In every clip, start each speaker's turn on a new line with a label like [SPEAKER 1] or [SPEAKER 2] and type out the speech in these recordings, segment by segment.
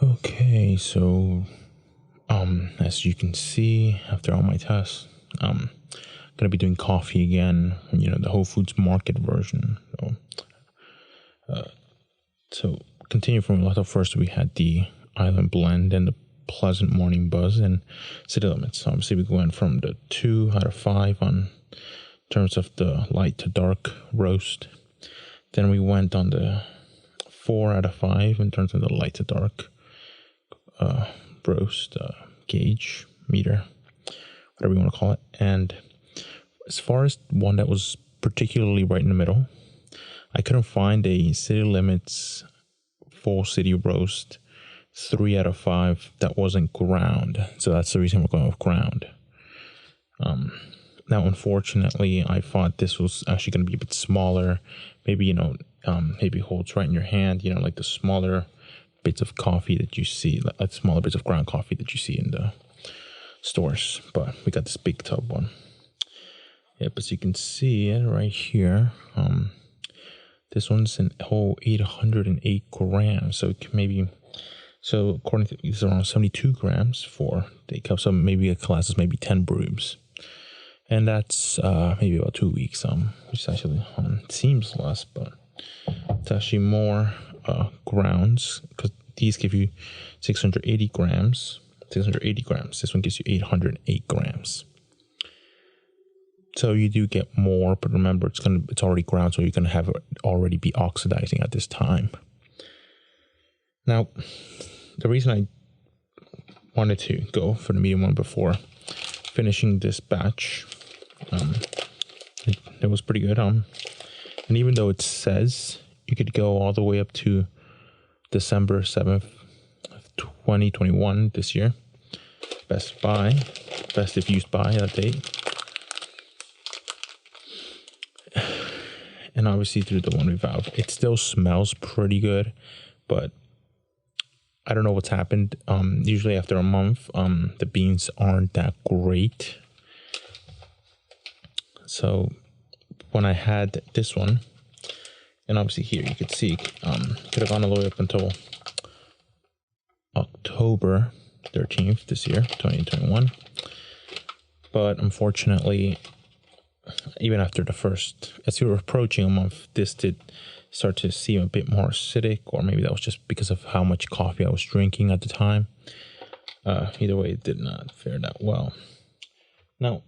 [SPEAKER 1] Okay, so as you can see, after all my tests, gonna be doing coffee again. The Whole Foods Market version. So continue from a little. First, we had the Island Blend and the Pleasant Morning Buzz and City Limits. Obviously, we went from the 2 out of 5 on terms of the light to dark roast. Then we went on the 4 out of 5 in terms of the light to dark roast gauge meter, whatever you want to call it. And as far as one that was particularly right in the middle, I couldn't find a City Limits full city roast 3 out of 5 that wasn't ground. So that's the reason we're going with ground. Now, unfortunately, I thought this was actually going to be a bit smaller. Maybe, maybe holds right in your hand, like the smaller bits of coffee that you see, like smaller bits of ground coffee that you see in the stores. But we got this big tub one. Yep, as you can see it right here, this one's a whole 808 grams. So according to this, around 72 grams for the cup. So maybe a class is maybe 10 brooms. And that's maybe about 2 weeks, which actually seems less, but it's actually more grounds, because these give you 680 grams. This one gives you 808 grams. So you do get more, but remember it's already ground, so you're gonna have it already be oxidizing at this time. Now, the reason I wanted to go for the medium one before finishing this batch, it was pretty good. And even though it says you could go all the way up to December 7th, 2021 this year, best if used by that date. And obviously through the one valve, it still smells pretty good, but I don't know what's happened. Usually after a month, the beans aren't that great. So when I had this one, and obviously here you could see, could have gone all the way up until October 13th this year, 2021. But unfortunately, even after the first, as we were approaching a month, this did start to seem a bit more acidic, or maybe that was just because of how much coffee I was drinking at the time. Either way, it did not fare that well. Now,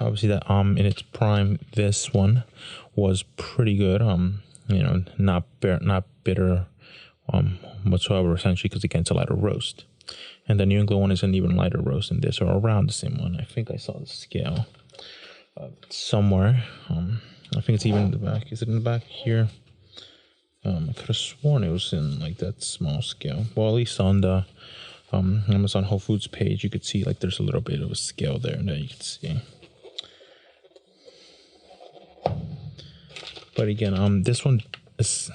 [SPEAKER 1] obviously that in its prime, this one was pretty good. Not bitter whatsoever, essentially, because again, it's a lighter roast. And the New England one is an even lighter roast than this, or around the same one. I think I saw the scale somewhere. I think it's even in the back. Is it in the back here? I could have sworn it was in like that small scale. Well, at least on the Amazon Whole Foods page, you could see like there's a little bit of a scale there that you can see. But again, this one is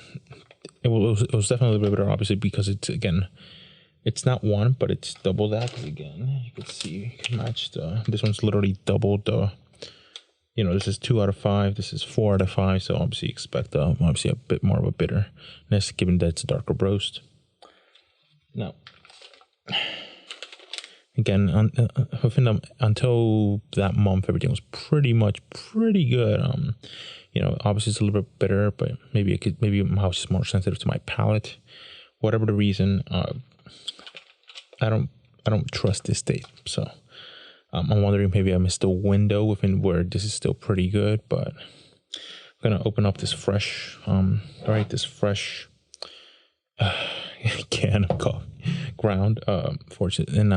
[SPEAKER 1] it was definitely a little bit better, obviously, because it's not one, but it's double that. Because again, you can see you can match this one's literally double the. This is 2 out of 5. This is 4 out of 5. So obviously expect obviously a bit more of a bitterness, given that it's a darker roast. Now, again, until that month, everything was pretty good. Obviously it's a little bit bitter, but maybe I was just more sensitive to my palate. Whatever the reason, I don't trust this date. So. I'm wondering maybe I missed a window within where this is still pretty good, but I'm gonna open up this fresh, can of coffee ground. Fortunately, and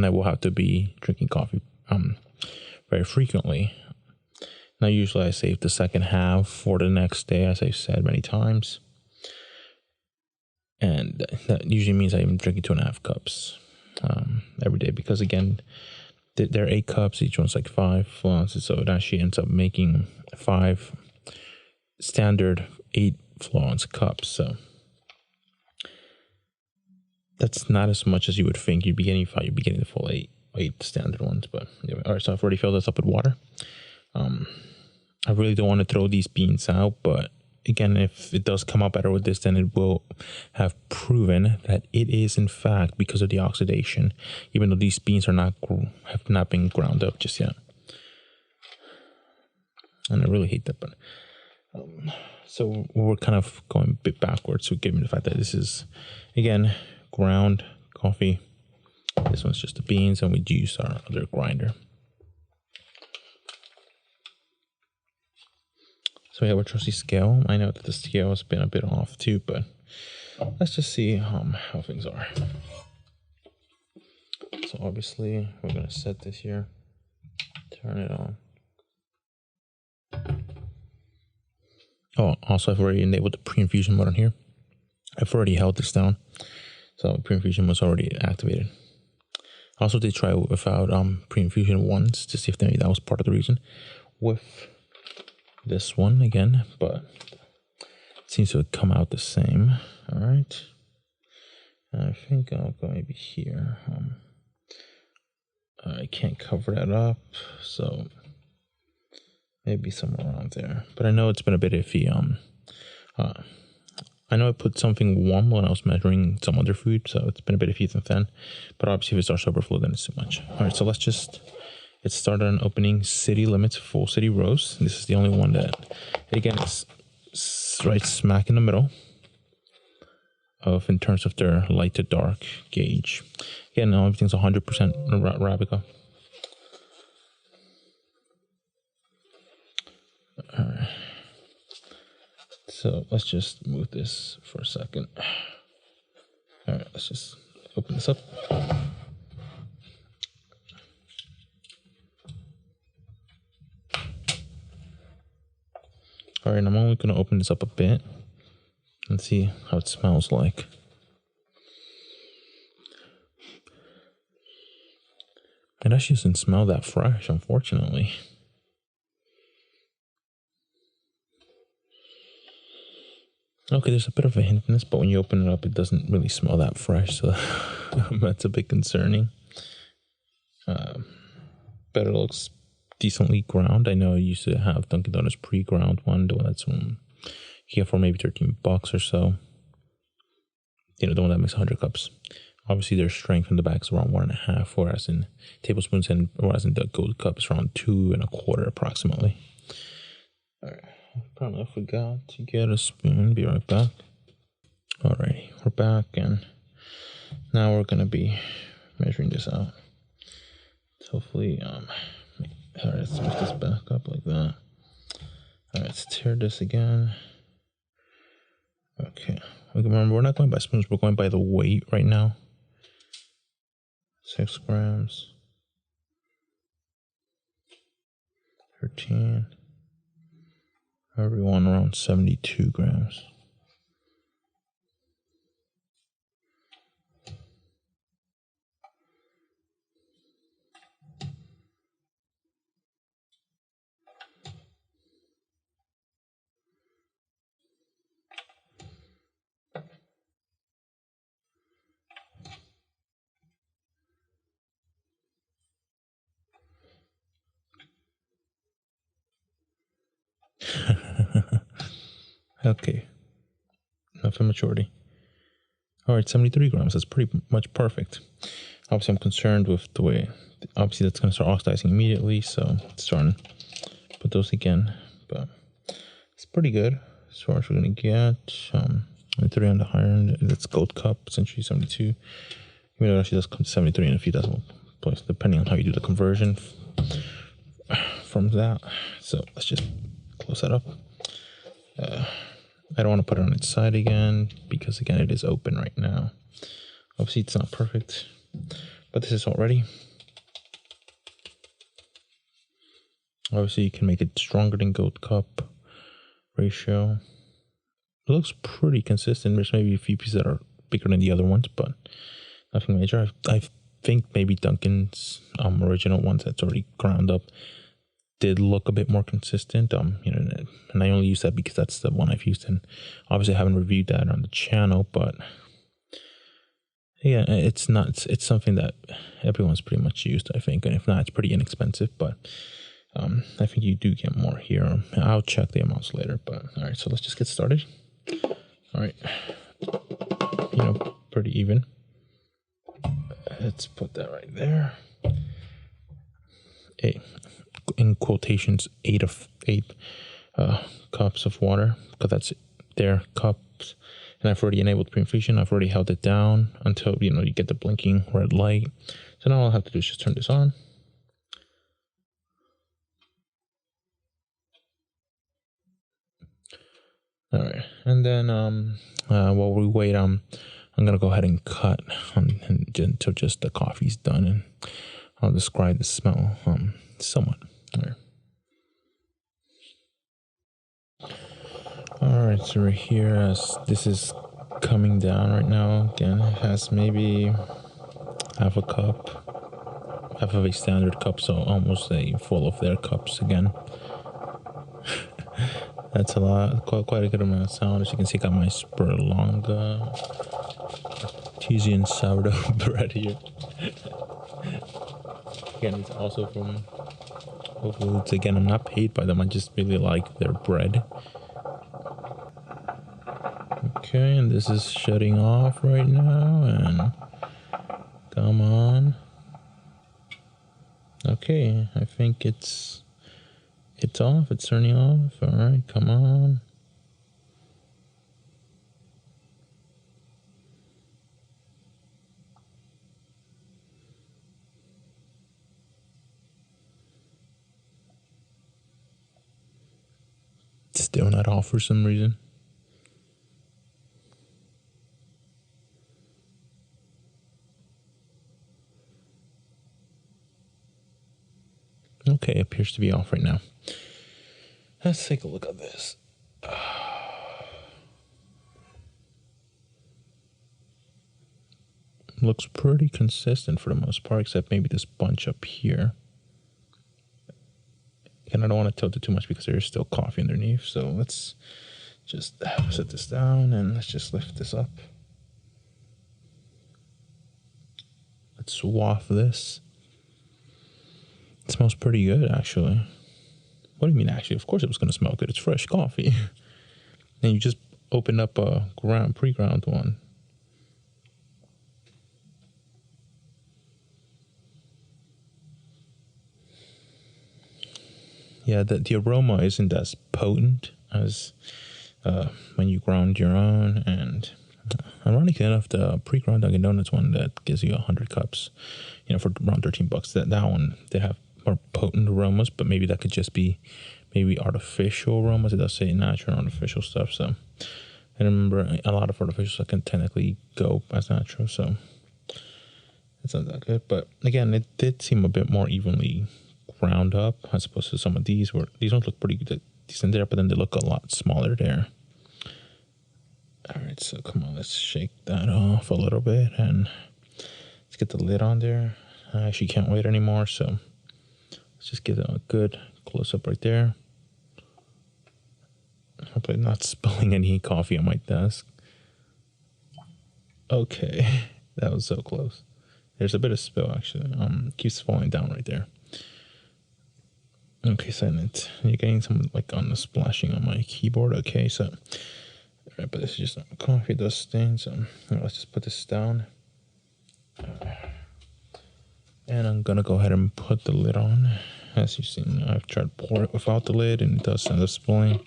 [SPEAKER 1] I will have to be drinking coffee very frequently. Now, usually I save the second half for the next day, as I've said many times, and that usually means I'm drinking 2.5 cups every day, because again. They're 8 cups, each one's like 5 ounces, so it actually ends up making 5 standard 8 ounce cups. So that's not as much as you would think. You'd be getting 5, you'd be getting the full 8 standard ones. But anyway, all right, so I've already filled this up with water. I really don't want to throw these beans out, but again, if it does come out better with this, then it will have proven that it is in fact because of the oxidation, even though these beans have not been ground up just yet. And I really hate that, but so we're kind of going a bit backwards. So given the fact that this is again ground coffee, this one's just the beans, and we use our other grinder. So we have our trusty scale. I know that the scale has been a bit off too, but let's just see how things are. So obviously we're gonna set this here, turn it on. Oh, also I've already enabled the pre-infusion mode on here. I've already held this down, so pre-infusion was already activated. I also did try without pre-infusion once to see if maybe that was part of the reason with this one again, but it seems to have come out the same. All right, I think I'll go maybe here. I can't cover that up, so maybe somewhere around there. But I know it's been a bit iffy. I know I put something warm when I was measuring some other food, so it's been a bit iffy since then. But obviously, if it starts to overflow, then it's too much. All right, so let's just get started on opening City Limits Full City Roast. This is the only one that, again, is right smack in the middle of in terms of their light to dark gauge. Again, everything's 100% Arabica. All right. So let's just move this for a second. All right, let's just open this up. All right, I'm only going to open this up a bit and see how it smells like. It actually doesn't smell that fresh, unfortunately. Okay, there's a bit of a hint in this, but when you open it up, it doesn't really smell that fresh, so that's a bit concerning. But it looks decently ground. I know I used to have Dunkin' Donuts pre-ground one, the one that's you get for maybe $13 or so. You know, the one that makes 100 cups. Obviously, their strength in the back is around 1.5, whereas in tablespoons and whereas in the gold cup is around 2.25 approximately. All right. Apparently I forgot to get a spoon. Be right back. Alrighty, we're back, and now we're gonna be measuring this out. Hopefully, alright, let's move this back up like that. Alright, let's tear this again. Okay, remember we're not going by spoons, we're going by the weight right now. 6 grams. 13. Everyone around 72 grams. Okay, enough immaturity. All right, 73 grams. That's pretty much perfect. Obviously, I'm concerned with the way. Obviously, that's going to start oxidizing immediately, so it's starting to put those again. But it's pretty good as far as we're going to get. 3 on the higher end. That's gold cup, essentially 72. Even though it actually does come to 73 in a few decimal places, depending on how you do the conversion from that. So let's just close that up. I don't want to put it on its side again because, again, it is open right now. Obviously, it's not perfect, but this is all ready. Obviously, you can make it stronger than gold cup ratio. It looks pretty consistent. There's maybe a few pieces that are bigger than the other ones, but nothing major. I think maybe Dunkin's original ones that's already ground up did look a bit more consistent, you know, and I only use that because that's the one I've used, and obviously I haven't reviewed that on the channel, but yeah, it's not, it's something that everyone's pretty much used, I think, and if not, it's pretty inexpensive, but I think you do get more here. I'll check the amounts later, but all right, so let's just get started. All right, pretty even. Let's put that right there. In quotations, eight cups of water, because that's their cups. And I've already enabled pre-infusion. I've already held it down until you get the blinking red light. So now all I have to do is just turn this on. All right, and then while we wait, I'm gonna go ahead and cut until just the coffee's done, and I'll describe the smell somewhat. All right, so we're here as this is coming down right now. Again, it has maybe half of a standard cup, so almost a full of their cups again. That's a lot, quite a good amount of sound. As you can see, I got my Spurlonga artesian sourdough bread here. Again, it's also from Whole Foods. Again, I'm not paid by them. I just really like their bread. Okay, and this is shutting off right now, and come on. Okay, I think it's off. It's turning off. All right, come on. It's still not off for some reason. Okay, appears to be off right now. Let's take a look at this. Looks pretty consistent for the most part, except maybe this bunch up here. And I don't want to tilt it too much because there is still coffee underneath. So let's just set this down and let's just lift this up. Let's waft this. It smells pretty good, actually. What do you mean, actually? Of course it was going to smell good. It's fresh coffee. And you just opened up a pre-ground one. Yeah, the aroma isn't as potent as when you ground your own. And ironically enough, the pre-ground Dunkin' Donuts one that gives you 100 cups, for around $13, that one, they have more potent aromas, but maybe that could just be maybe artificial aromas. It does say natural and artificial stuff, so I remember a lot of artificial stuff can technically go as natural, so it's not that good. But again, it did seem a bit more evenly ground up as opposed to some of these ones look pretty good, decent there, but then they look a lot smaller there. All right, so come on, let's shake that off a little bit and let's get the lid on there. I actually can't wait anymore, so let's just get a good close up right there. Hopefully not spilling any coffee on my desk. Okay, that was so close. There's a bit of spill actually. Keeps falling down right there. Okay, so you're getting some on the splashing on my keyboard. Okay, so alright, but this is just coffee dust stain. So let's just put this down. And I'm gonna go ahead and put the lid on. As you've seen, I've tried to pour it without the lid and it does end up spilling.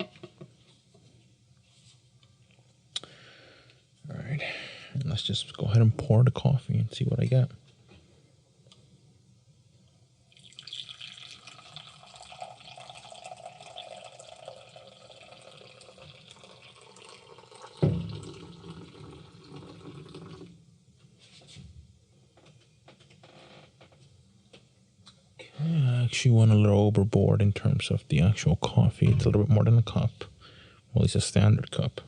[SPEAKER 1] Alright, and let's just go ahead and pour the coffee and see what I get. I actually went a little overboard in terms of the actual coffee. It's a little bit more than a cup. Well, it's a standard cup.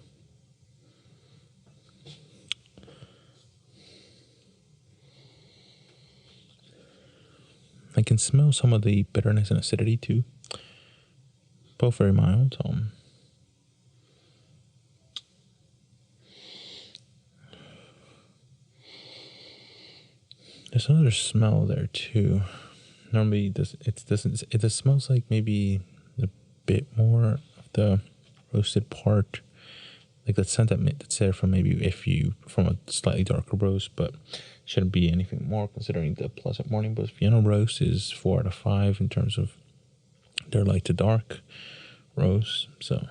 [SPEAKER 1] I can smell some of the bitterness and acidity too. Both very mild. There's another smell there too. Normally it just smells like maybe a bit more of the roasted part, like the scent that's there from maybe if you from a slightly darker roast, but shouldn't be anything more considering the Pleasant Morning Buzz Vienna roast is 4 out of 5 in terms of their light to dark roast. So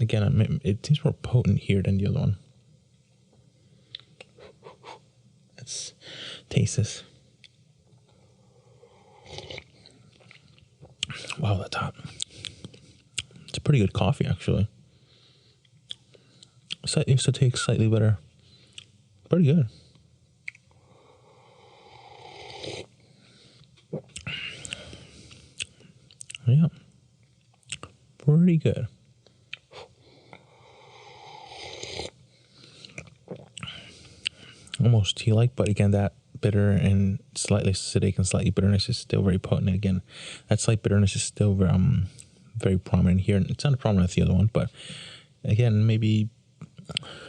[SPEAKER 1] again, it seems more potent here than the other one. Let's taste this. Wow, that's hot. It's a pretty good coffee, actually. It used to take slightly better. Pretty good. Yeah. Pretty good. Almost tea-like, but again, that bitter and slightly acidic and slightly bitterness is still very potent. Again, that slight bitterness is still very prominent here. It's not prominent with the other one, but again, maybe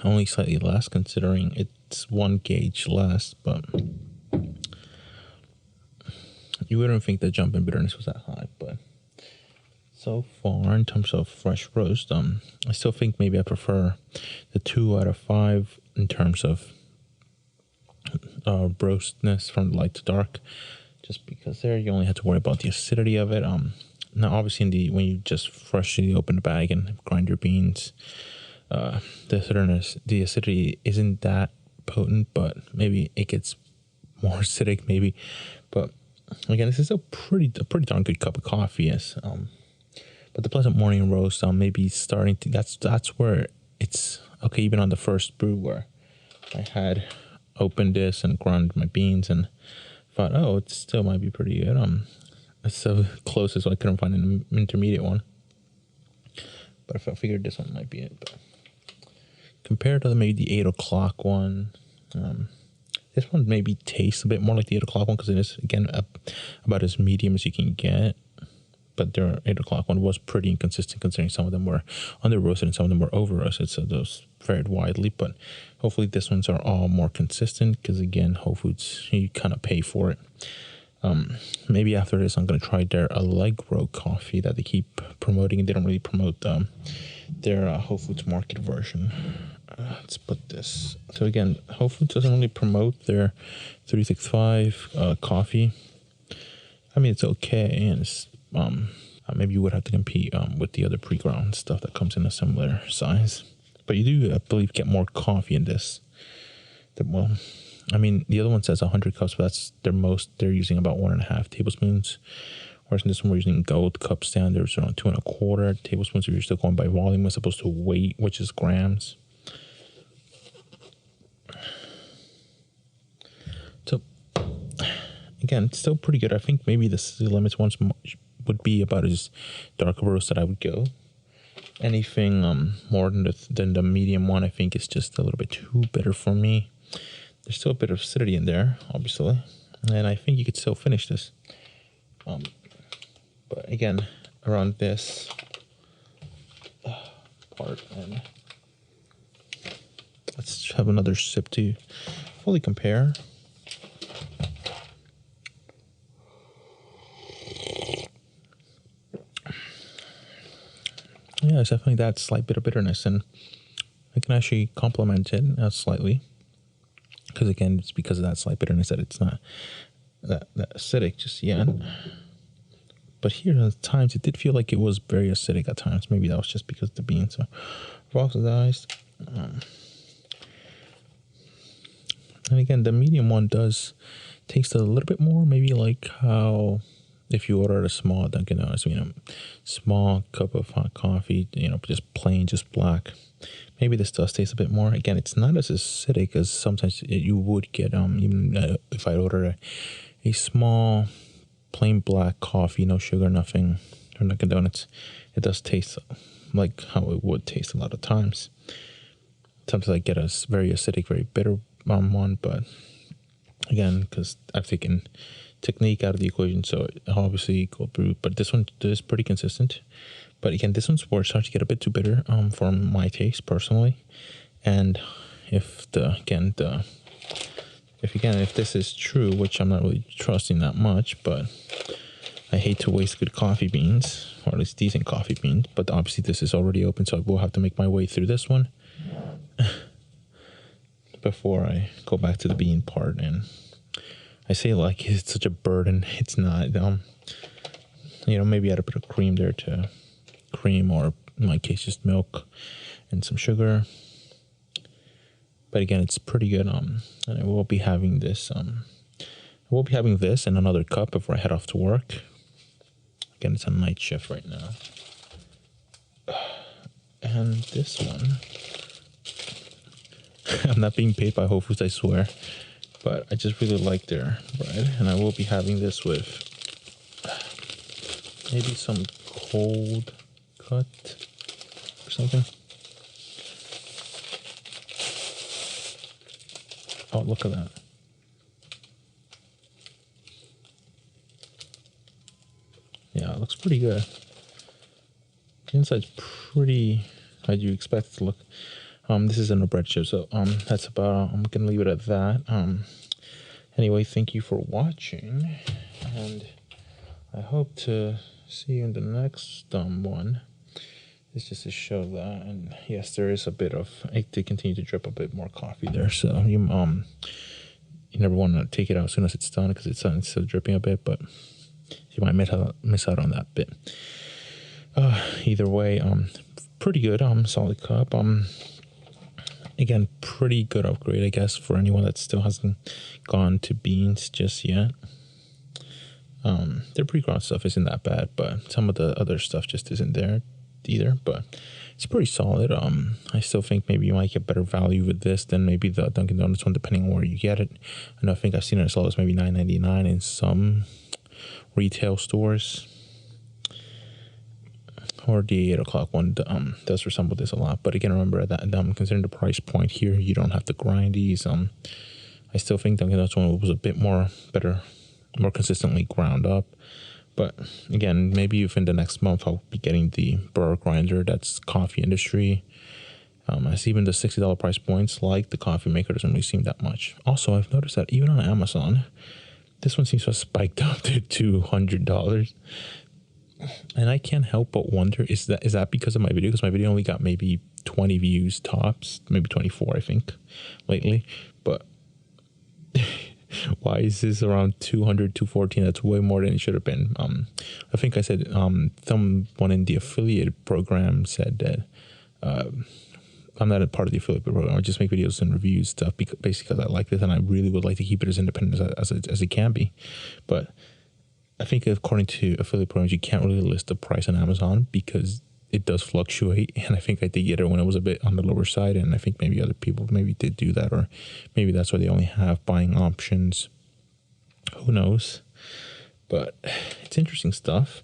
[SPEAKER 1] only slightly less considering it's 1 gauge less, but you wouldn't think the jump in bitterness was that high. But so far, in terms of fresh roast, I still think maybe I prefer the 2 out of 5 in terms of roastness from light to dark, just because there you only have to worry about the acidity of it. Now obviously when you just freshly open the bag and grind your beans, the acidity isn't that potent, but maybe it gets more acidic maybe. But again, this is a pretty darn good cup of coffee. Yes. But the Pleasant Morning roast, maybe starting to that's where it's okay. Even on the first brew where I had opened this and ground my beans and thought, oh, it still might be pretty good. It's so close as I couldn't find an intermediate one, but I figured this one might be it. But compared to maybe the 8 o'clock one, this one maybe tastes a bit more like the 8 o'clock one because it is again about as medium as you can get. But their 8 o'clock one was pretty inconsistent considering some of them were under roasted and some of them were over roasted, so those varied widely. But hopefully this ones are all more consistent because again, Whole Foods, you kind of pay for it. Maybe after this I'm going to try their Allegro coffee that they keep promoting, and they don't really promote their Whole Foods market version. Let's put this. So again, Whole Foods doesn't really promote their 365 coffee. I mean, it's okay, and it's maybe you would have to compete with the other pre-ground stuff that comes in a similar size. But you do, I believe, get more coffee in this. Well, I mean, the other one says 100 cups, but that's their most. They're using about 1.5 tablespoons. Whereas in this one, we're using gold cup standards around 2.25 tablespoons. If you're still going by volume as opposed to weight, which is grams. So, again, it's still pretty good. I think maybe the city limits ones would be about as dark a roast that I would go. Anything more than the medium one, I think is just a little bit too bitter for me. There's still a bit of acidity in there, obviously, and I think you could still finish this. But again, around this part, and let's have another sip to fully compare. Yeah, it's definitely that slight bit of bitterness, and I can actually complement it slightly. Because again, it's because of that slight bitterness that it's not that acidic just yet. But here at times, it did feel like it was very acidic at times. Maybe that was just because the beans are oxidized. And again, the medium one does taste a little bit more, maybe like how if you ordered a small Dunkin' Donuts, small cup of hot coffee, just plain, just black. Maybe this does taste a bit more. Again, it's not as acidic as sometimes you would get. Even if I order a small, plain black coffee, no sugar, nothing, or Dunkin' Donuts, it does taste like how it would taste a lot of times. Sometimes I get a very acidic, very bitter one, but again, because I've taken technique out of the equation, so obviously cold brew. But this one is pretty consistent. But again, this one's where it starts to get a bit too bitter for my taste personally. And if the if this is true, which I'm not really trusting that much, but I hate to waste good coffee beans, or at least decent coffee beans. But obviously this is already open, so I will have to make my way through this one before I go back to the bean part. And I say like it's such a burden. It's not. Maybe add a bit of cream there to cream, or in my case just milk and some sugar. But again, it's pretty good. And I will be having this. I will be having this and another cup before I head off to work. Again, it's a night shift right now. And this one, I'm not being paid by Whole Foods, I swear. But I just really like their bread. And I will be having this with maybe some cold cut or something. Oh, look at that. Yeah, it looks pretty good. The inside's pretty how you expect it to look. This isn't a bread chip, so that's about. I'm gonna leave it at that. Anyway, thank you for watching, and I hope to see you in the next one. It's just to show that, and yes, there is a bit of. I did continue to drip a bit more coffee there, so you never want to take it out as soon as it's done because it's still dripping a bit, but you might miss out on that bit. Either way, pretty good. Solid cup. Again, pretty good upgrade, I guess, for anyone that still hasn't gone to beans just yet. Their pre-ground stuff isn't that bad, but some of the other stuff just isn't there either. But it's pretty solid. I still think maybe you might get better value with this than maybe the Dunkin' Donuts one, depending on where you get it. I think I've seen it as low as maybe $9.99 in some retail stores. Or the 8 o'clock one does resemble this a lot. But again, remember that considering the price point here, you don't have to grind these. I still think Dunkin' Donuts one was a bit more consistently ground up. But again, maybe if in the next month I'll be getting the burr grinder that's coffee industry. As even the $60 price points, like the coffee maker, doesn't really seem that much. Also, I've noticed that even on Amazon, this one seems to have spiked up to $200. And I can't help but wonder, is that because of my video? Because my video only got maybe 20 views tops, maybe 24, I think, lately. But why is this around 200, 214? That's way more than it should have been. I think I said someone in the affiliate program said that I'm not a part of the affiliate program. I just make videos and reviews stuff basically because I like this and I really would like to keep it as independent as it can be. But I think according to affiliate programs, you can't really list the price on Amazon because it does fluctuate. And I think I did get it when it was a bit on the lower side. And I think maybe other people maybe did do that, or maybe that's why they only have buying options. Who knows? But it's interesting stuff.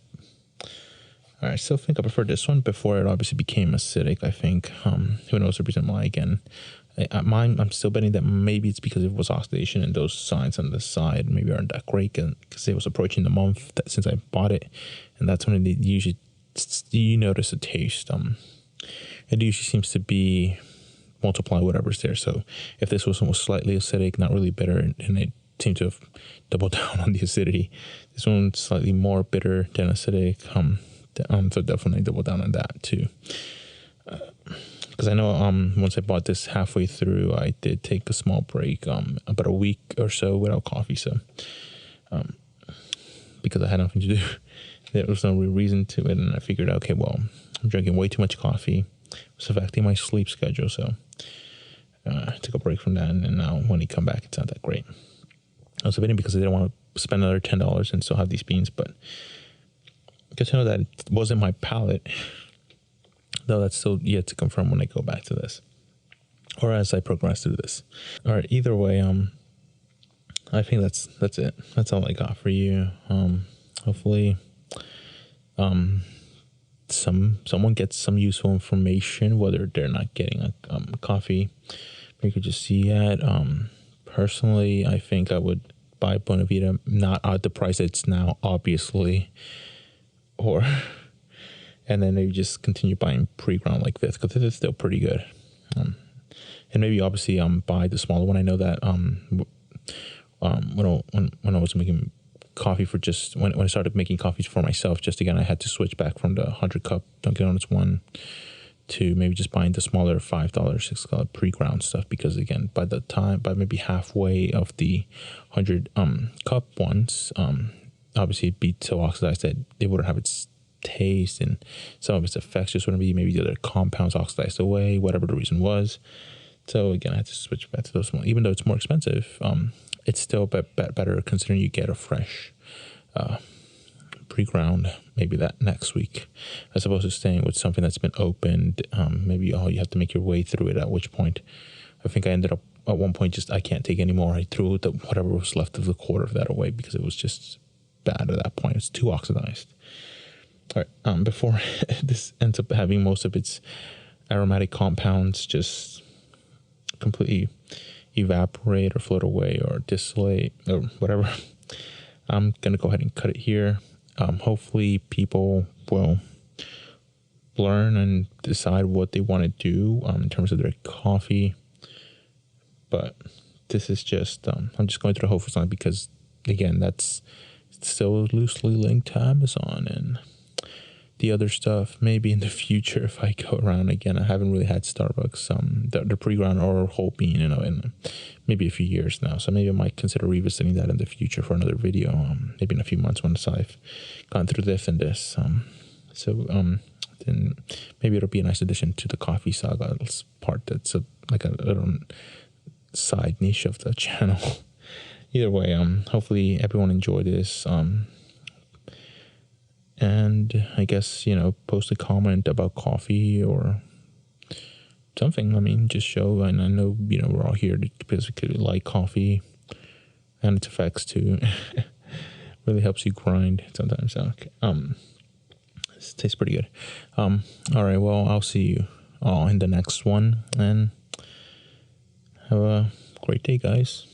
[SPEAKER 1] All right, I still think I prefer this one before it obviously became acidic, I think. Who knows the reason why again. I'm still betting that maybe it's because it was oxidation and those signs on the side maybe aren't that great because it was approaching the month since I bought it, and that's when you notice a taste. It usually seems to be multiply whatever's there. So if this was slightly acidic, not really bitter, and it seemed to have doubled down on the acidity. This one's slightly more bitter than acidic. So definitely double down on that too. Because I know once I bought this halfway through, I did take a small break, about a week or so without coffee. So because I had nothing to do, there was no real reason to it, and I figured, okay, well, I'm drinking way too much coffee. It's affecting my sleep schedule, so I took a break from that, and now when I come back, it's not that great. I was debating because I didn't want to spend another $10 and still have these beans, but good to know that it wasn't my palate. Though that's still yet to confirm when I go back to this, or as I progress through this. All right. Either way, I think that's it. That's all I got for you. Hopefully, someone gets some useful information, whether they're not getting a coffee. You could just see it. Personally, I think I would buy Bonavita, not at the price it's now, obviously, and then maybe just continue buying pre-ground like this because it is still pretty good. And maybe obviously buy the smaller one. I know that when I was making coffee for just when I started making coffees for myself, just again I had to switch back from the 100 cup Dunkin' Donuts one to maybe just buying the smaller $5, $6 pre-ground stuff, because again by maybe halfway of the 100 cup ones, obviously it'd be so oxidized that it wouldn't have its taste, and some of its effects just wouldn't be, maybe the other compounds oxidized away, whatever the reason was. So again, I had to switch back to those small, even though it's more expensive. It's still better considering you get a fresh pre-ground maybe that next week, as opposed to staying with something that's been opened. Maybe you have to make your way through it, at which point I think I ended up at one point just I can't take anymore. I threw whatever was left of the quarter of that away because it was just bad at that point. It's too oxidized. All right, before this ends up having most of its aromatic compounds just completely evaporate or float away or distillate or whatever, I'm gonna go ahead and cut it here. Hopefully people will learn and decide what they want to do in terms of their coffee. But this is just I'm just going through the whole line because again that's still loosely linked to Amazon and the other stuff. Maybe in the future if I go around again. I haven't really had Starbucks the pre-ground or whole bean in maybe a few years now, so maybe I might consider revisiting that in the future for another video, maybe in a few months once I've gone through this and this. Then maybe it'll be a nice addition to the coffee saga part that's like a little side niche of the channel. Either way, hopefully everyone enjoyed this. And I guess, post a comment about coffee or something. I mean, just show, and I know, we're all here because we like coffee and its effects too. Really helps you grind sometimes. Okay. This tastes pretty good. All right, well, I'll see you all in the next one, and have a great day, guys.